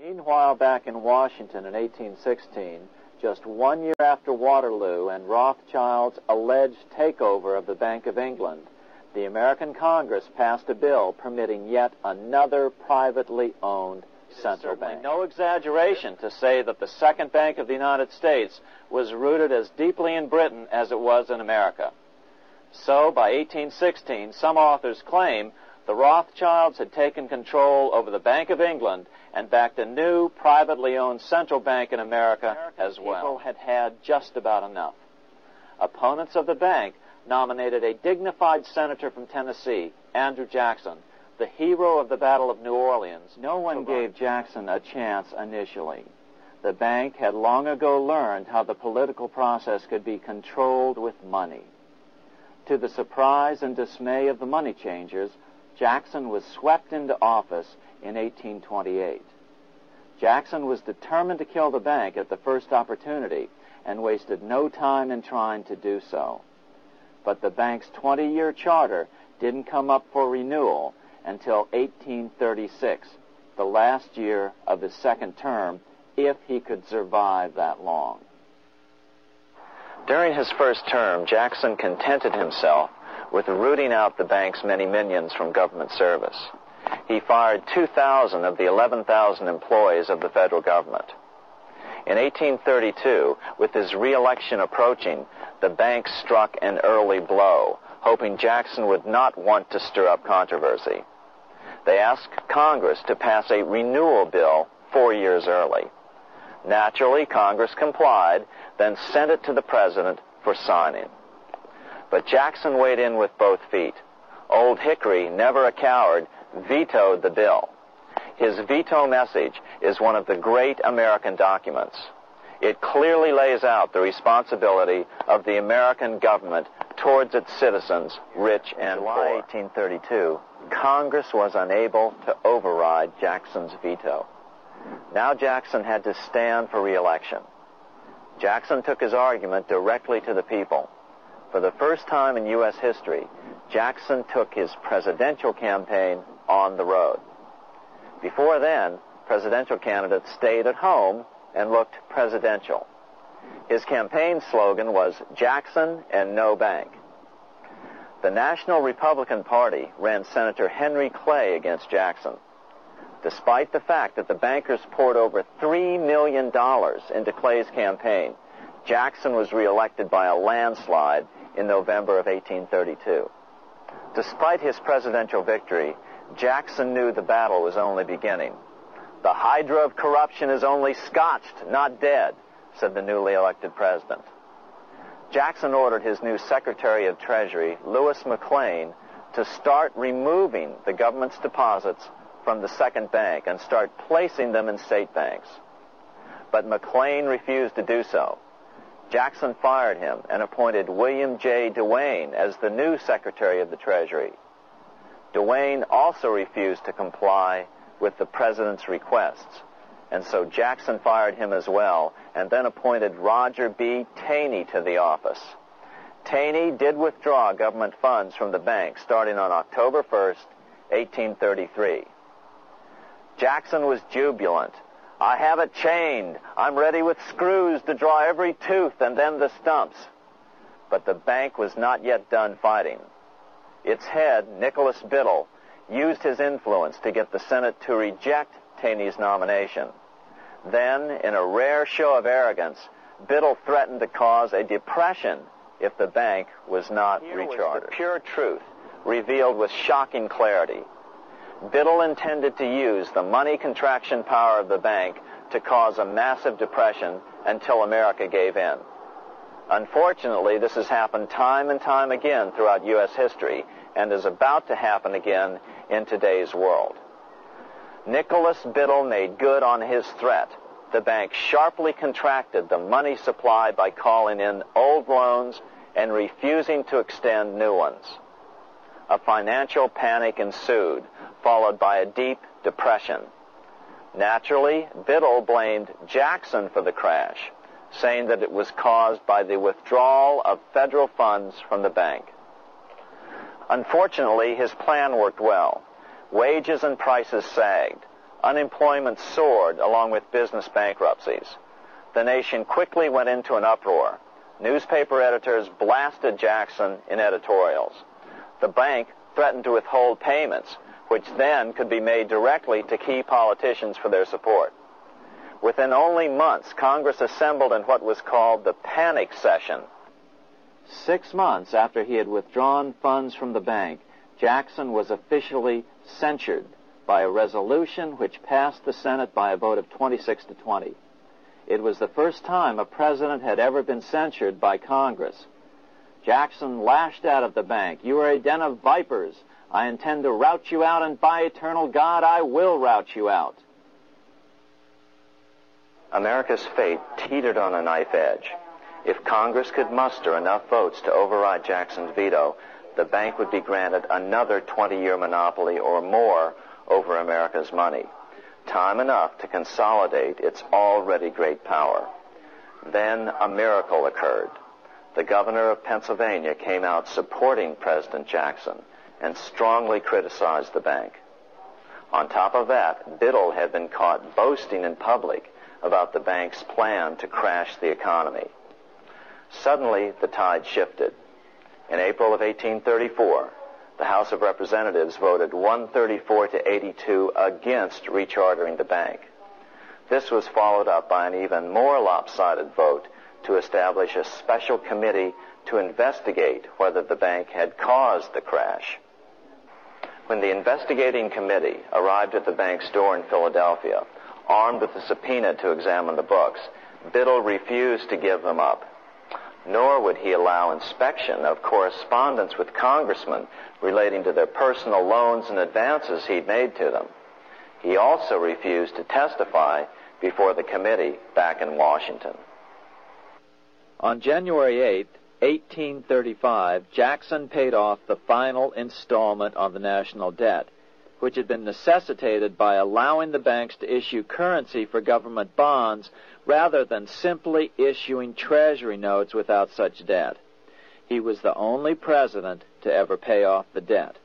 Meanwhile, back in Washington in 1816, just 1 year after Waterloo and Rothschild's alleged takeover of the Bank of England, the American Congress passed a bill permitting yet another privately owned central bank. No exaggeration to say that the second bank of the United States was rooted as deeply in Britain as it was in America. So, by 1816, some authors claim the Rothschilds had taken control over the Bank of England and backed a new privately owned central bank in America as well. People had had just about enough. Opponents of the bank nominated a dignified senator from Tennessee, Andrew Jackson, the hero of the Battle of New Orleans. No one gave Jackson a chance initially. The bank had long ago learned how the political process could be controlled with money. To the surprise and dismay of the money changers, Jackson was swept into office in 1828. Jackson was determined to kill the bank at the first opportunity and wasted no time in trying to do so. But the bank's 20-year charter didn't come up for renewal until 1836, the last year of his second term, if he could survive that long. During his first term, Jackson contented himself with rooting out the bank's many minions from government service. He fired 2,000 of the 11,000 employees of the federal government. In 1832, with his re-election approaching, the bank struck an early blow, hoping Jackson would not want to stir up controversy. They asked Congress to pass a renewal bill 4 years early. Naturally, Congress complied, then sent it to the president for signing. But Jackson weighed in with both feet. Old Hickory, never a coward, vetoed the bill. His veto message is one of the great American documents. It clearly lays out the responsibility of the American government towards its citizens, rich and poor. In July 1832, Congress was unable to override Jackson's veto. Now Jackson had to stand for re-election. Jackson took his argument directly to the people. For the first time in U.S. history, Jackson took his presidential campaign on the road. Before then, presidential candidates stayed at home and looked presidential. His campaign slogan was Jackson and no bank. The National Republican Party ran Senator Henry Clay against Jackson. Despite the fact that the bankers poured over $3 million into Clay's campaign, Jackson was reelected by a landslide in November of 1832. Despite his presidential victory, Jackson knew the battle was only beginning. "The hydra of corruption is only scotched, not dead," said the newly elected president. Jackson ordered his new Secretary of Treasury, Lewis McLean, to start removing the government's deposits from the second bank and start placing them in state banks. But McLean refused to do so. Jackson fired him and appointed William J. Duane as the new Secretary of the Treasury. Duane also refused to comply with the president's requests, and so Jackson fired him as well and then appointed Roger B. Taney to the office. Taney did withdraw government funds from the bank starting on October 1st, 1833. Jackson was jubilant. "I have it chained. I'm ready with screws to draw every tooth and then the stumps." But the bank was not yet done fighting. Its head, Nicholas Biddle, used his influence to get the Senate to reject Taney's nomination. Then, in a rare show of arrogance, Biddle threatened to cause a depression if the bank was not rechartered. Here was the pure truth, revealed with shocking clarity. Biddle intended to use the money contraction power of the bank to cause a massive depression until America gave in. Unfortunately, this has happened time and time again throughout U.S. history and is about to happen again in today's world. Nicholas Biddle made good on his threat. The bank sharply contracted the money supply by calling in old loans and refusing to extend new ones. A financial panic ensued, followed by a deep depression. Naturally, Biddle blamed Jackson for the crash, saying that it was caused by the withdrawal of federal funds from the bank. Unfortunately, his plan worked well. Wages and prices sagged. Unemployment soared along with business bankruptcies. The nation quickly went into an uproar. Newspaper editors blasted Jackson in editorials. The bank threatened to withhold payments, which then could be made directly to key politicians for their support. Within only months, Congress assembled in what was called the panic session. 6 months after he had withdrawn funds from the bank, Jackson was officially censured by a resolution which passed the Senate by a vote of 26 to 20. It was the first time a president had ever been censured by Congress. Jackson lashed out at the bank. "You are a den of vipers. I intend to rout you out, and by eternal God, I will rout you out." America's fate teetered on a knife edge. If Congress could muster enough votes to override Jackson's veto, the bank would be granted another 20-year monopoly or more over America's money, time enough to consolidate its already great power. Then a miracle occurred. The governor of Pennsylvania came out supporting President Jackson and strongly criticized the bank. On top of that, Biddle had been caught boasting in public about the bank's plan to crash the economy. Suddenly, the tide shifted. In April of 1834, the House of Representatives voted 134 to 82 against rechartering the bank. This was followed up by an even more lopsided vote to establish a special committee to investigate whether the bank had caused the crash. When the investigating committee arrived at the bank's door in Philadelphia, armed with a subpoena to examine the books, Biddle refused to give them up. Nor would he allow inspection of correspondence with congressmen relating to their personal loans and advances he'd made to them. He also refused to testify before the committee back in Washington. On January 8, 1835, Jackson paid off the final installment on the national debt, which had been necessitated by allowing the banks to issue currency for government bonds rather than simply issuing treasury notes without such debt. He was the only president to ever pay off the debt.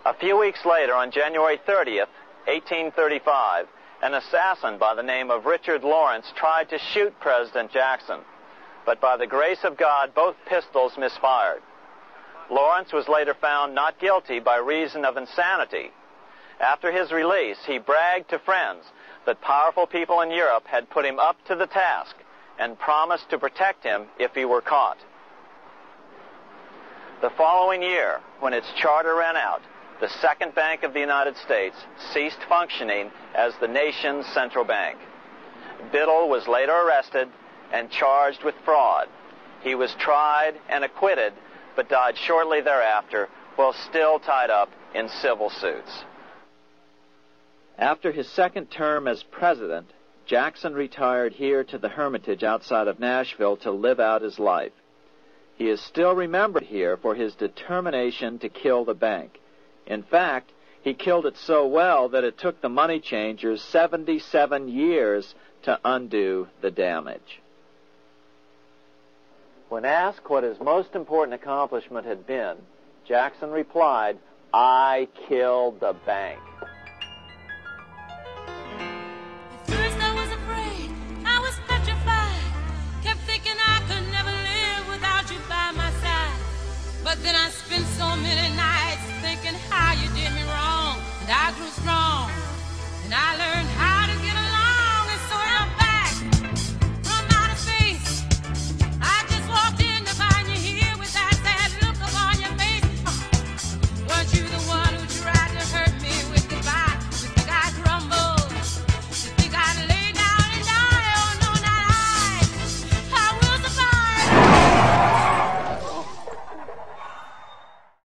A few weeks later, on January 30th, 1835, an assassin by the name of Richard Lawrence tried to shoot President Jackson, but by the grace of God, both pistols misfired. Lawrence was later found not guilty by reason of insanity. After his release, he bragged to friends that powerful people in Europe had put him up to the task and promised to protect him if he were caught. The following year, when its charter ran out, the Second Bank of the United States ceased functioning as the nation's central bank. Biddle was later arrested and charged with fraud. He was tried and acquitted, but died shortly thereafter while still tied up in civil suits. After his second term as president, Jackson retired here to the Hermitage outside of Nashville to live out his life. He is still remembered here for his determination to kill the bank. In fact, he killed it so well that it took the money changers 77 years to undo the damage. When asked what his most important accomplishment had been, Jackson replied, "I killed the bank." At first I was afraid, I was petrified, kept thinking I could never live without you by my side. But then I spent so many nights thinking how you did me wrong, and I grew strong, and I